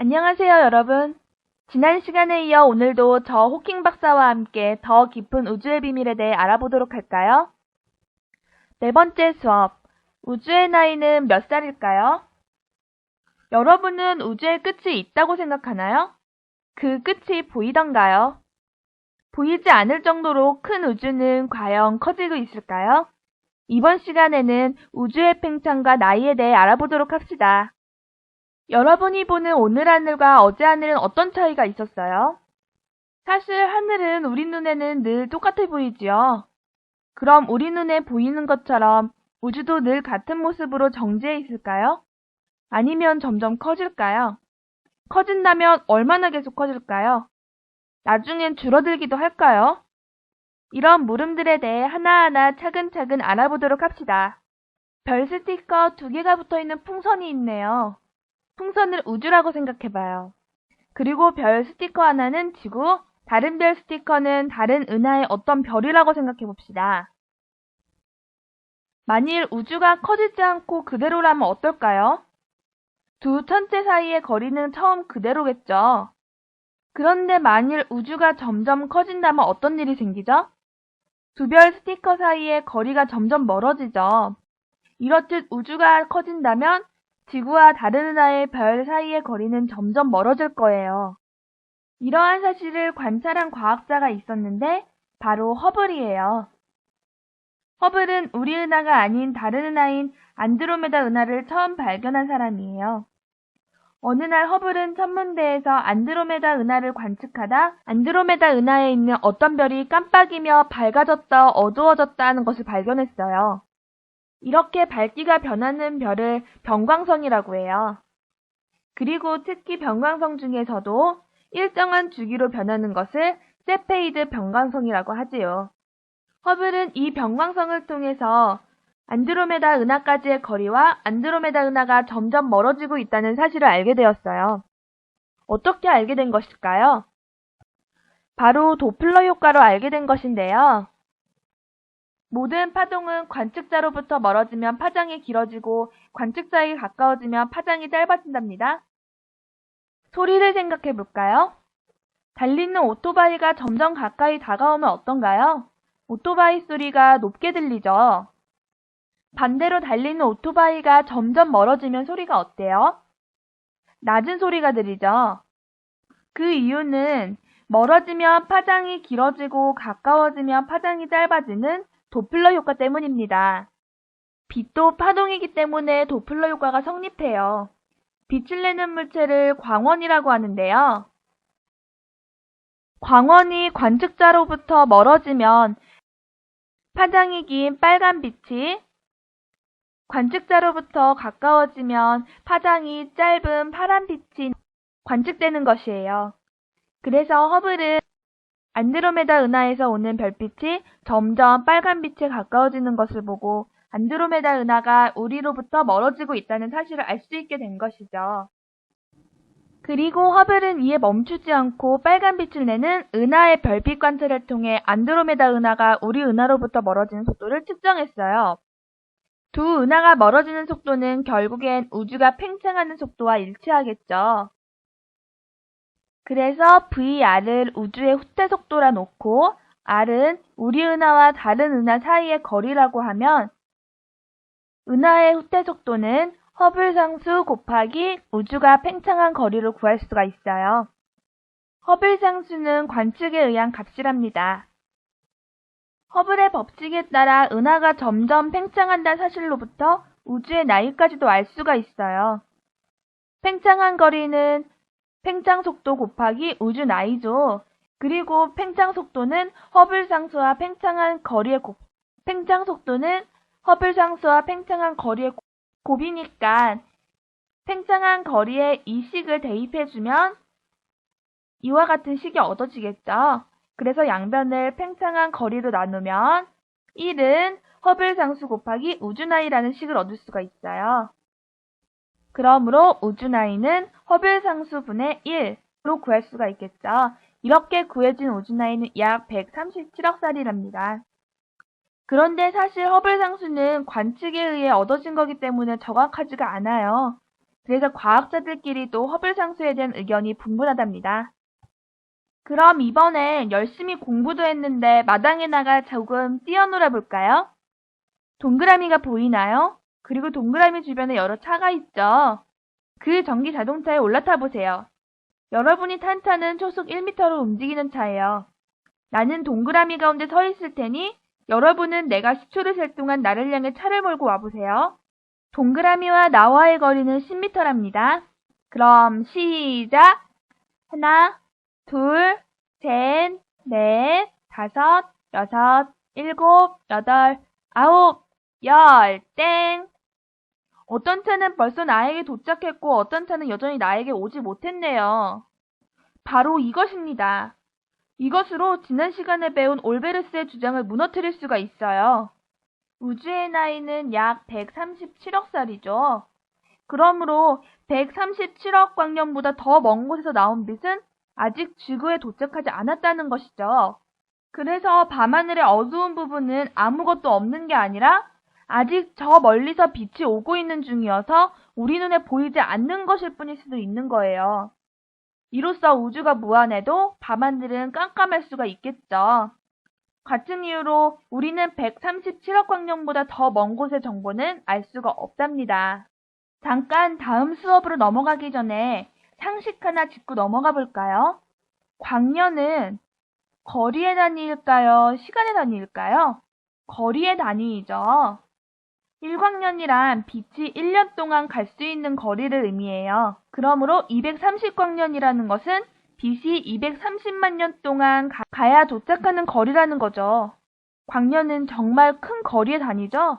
안녕하세요, 여러분. 지난 시간에 이어 오늘도 저 호킹 박사와 함께 더 깊은 우주의 비밀에 대해 알아보도록 할까요? 네 번째 수업, 우주의 나이는 몇 살일까요? 여러분은 우주의 끝이 있다고 생각하나요? 그 끝이 보이던가요? 보이지 않을 정도로 큰 우주는 과연 커지고 있을까요? 이번 시간에는 우주의 팽창과 나이에 대해 알아보도록 합시다. 여러분이 보는 오늘 하늘과 어제 하늘은 어떤 차이가 있었어요? 사실 하늘은 우리 눈에는 늘 똑같아 보이지요. 그럼 우리 눈에 보이는 것처럼 우주도 늘 같은 모습으로 정지해 있을까요? 아니면 점점 커질까요? 커진다면 얼마나 계속 커질까요? 나중엔 줄어들기도 할까요? 이런 물음들에 대해 하나하나 차근차근 알아보도록 합시다. 별 스티커 2개가 붙어있는 풍선이 있네요. 풍선을 우주라고 생각해봐요. 그리고 별 스티커 하나는 지구, 다른 별 스티커는 다른 은하의 어떤 별이라고 생각해봅시다. 만일 우주가 커지지 않고 그대로라면 어떨까요? 두 천체 사이의 거리는 처음 그대로겠죠. 그런데 만일 우주가 점점 커진다면 어떤 일이 생기죠? 두 별 스티커 사이의 거리가 점점 멀어지죠. 이렇듯 우주가 커진다면 지구와 다른 은하의 별 사이의 거리는 점점 멀어질 거예요. 이러한 사실을 관찰한 과학자가 있었는데 바로 허블이에요. 허블은 우리 은하가 아닌 다른 은하인 안드로메다 은하를 처음 발견한 사람이에요. 어느 날 허블은 천문대에서 안드로메다 은하를 관측하다 안드로메다 은하에 있는 어떤 별이 깜빡이며 밝아졌다 어두워졌다 하는 것을 발견했어요. 이렇게 밝기가 변하는 별을 변광성이라고 해요. 그리고 특히 변광성 중에서도 일정한 주기로 변하는 것을 세페이드 변광성이라고 하지요. 허블은 이 변광성을 통해서 안드로메다 은하까지의 거리와 안드로메다 은하가 점점 멀어지고 있다는 사실을 알게 되었어요. 어떻게 알게 된 것일까요? 바로 도플러 효과로 알게 된 것인데요. 모든 파동은 관측자로부터 멀어지면 파장이 길어지고 관측자에게 가까워지면 파장이 짧아진답니다. 소리를 생각해 볼까요? 달리는 오토바이가 점점 가까이 다가오면 어떤가요? 오토바이 소리가 높게 들리죠? 반대로 달리는 오토바이가 점점 멀어지면 소리가 어때요? 낮은 소리가 들리죠? 그 이유는 멀어지면 파장이 길어지고 가까워지면 파장이 짧아지는 도플러 효과 때문입니다. 빛도 파동이기 때문에 도플러 효과가 성립해요. 빛을 내는 물체를 광원이라고 하는데요. 광원이 관측자로부터 멀어지면 파장이 긴 빨간 빛이, 관측자로부터 가까워지면 파장이 짧은 파란 빛이 관측되는 것이에요. 그래서 허블은 안드로메다 은하에서 오는 별빛이 점점 빨간 빛에 가까워지는 것을 보고 안드로메다 은하가 우리로부터 멀어지고 있다는 사실을 알 수 있게 된 것이죠. 그리고 허블은 이에 멈추지 않고 빨간 빛을 내는 은하의 별빛 관찰을 통해 안드로메다 은하가 우리 은하로부터 멀어지는 속도를 측정했어요. 두 은하가 멀어지는 속도는 결국엔 우주가 팽창하는 속도와 일치하겠죠. 그래서 VR을 우주의 후퇴 속도라 놓고 R은 우리 은하와 다른 은하 사이의 거리라고 하면 은하의 후퇴 속도는 허블 상수 곱하기 우주가 팽창한 거리를 구할 수가 있어요. 허블 상수는 관측에 의한 값이랍니다. 허블의 법칙에 따라 은하가 점점 팽창한다는 사실로부터 우주의 나이까지도 알 수가 있어요. 팽창한 거리는 팽창 속도 곱하기 우주 나이죠. 그리고 팽창 속도는 허블 상수와 팽창한 거리의 팽창 속도는 허블 상수와 팽창한 거리의 곱이니까 팽창한 거리에 이 식을 대입해주면 이와 같은 식이 얻어지겠죠. 그래서 양변을 팽창한 거리로 나누면 1은 허블 상수 곱하기 우주 나이라는 식을 얻을 수가 있어요. 그러므로 우주 나이는 허블 상수분의 1로 구할 수가 있겠죠. 이렇게 구해진 우주 나이는 약 137억 살이랍니다. 그런데 사실 허블 상수는 관측에 의해 얻어진 거기 때문에 정확하지가 않아요. 그래서 과학자들끼리도 허블 상수에 대한 의견이 분분하답니다. 그럼 이번엔 열심히 공부도 했는데 마당에 나가 조금 뛰어놀아 볼까요? 동그라미가 보이나요? 그리고 동그라미 주변에 여러 차가 있죠. 그 전기 자동차에 올라타 보세요. 여러분이 탄 차는 초속 1m로 움직이는 차예요. 나는 동그라미 가운데 서 있을 테니 여러분은 내가 10초를 셀 동안 나를 향해 차를 몰고 와보세요. 동그라미와 나와의 거리는 10m랍니다. 그럼 시작! 하나, 둘, 셋, 넷, 다섯, 여섯, 일곱, 여덟, 아홉, 열, 땡! 어떤 차는 벌써 나에게 도착했고 어떤 차는 여전히 나에게 오지 못했네요. 바로 이것입니다. 이것으로 지난 시간에 배운 올베르스의 주장을 무너뜨릴 수가 있어요. 우주의 나이는 약 137억 살이죠. 그러므로 137억 광년보다 더 먼 곳에서 나온 빛은 아직 지구에 도착하지 않았다는 것이죠. 그래서 밤하늘의 어두운 부분은 아무것도 없는 게 아니라 아직 저 멀리서 빛이 오고 있는 중이어서 우리 눈에 보이지 않는 것일 뿐일 수도 있는 거예요. 이로써 우주가 무한해도 밤하늘은 깜깜할 수가 있겠죠. 같은 이유로 우리는 137억 광년보다 더 먼 곳의 정보는 알 수가 없답니다. 잠깐 다음 수업으로 넘어가기 전에 상식 하나 짚고 넘어가 볼까요? 광년은 거리의 단위일까요? 시간의 단위일까요? 거리의 단위이죠. 1광년이란 빛이 1년 동안 갈 수 있는 거리를 의미해요. 그러므로 230광년이라는 것은 빛이 230만 년 동안 가야 도착하는 거리라는 거죠. 광년은 정말 큰 거리의 단위죠.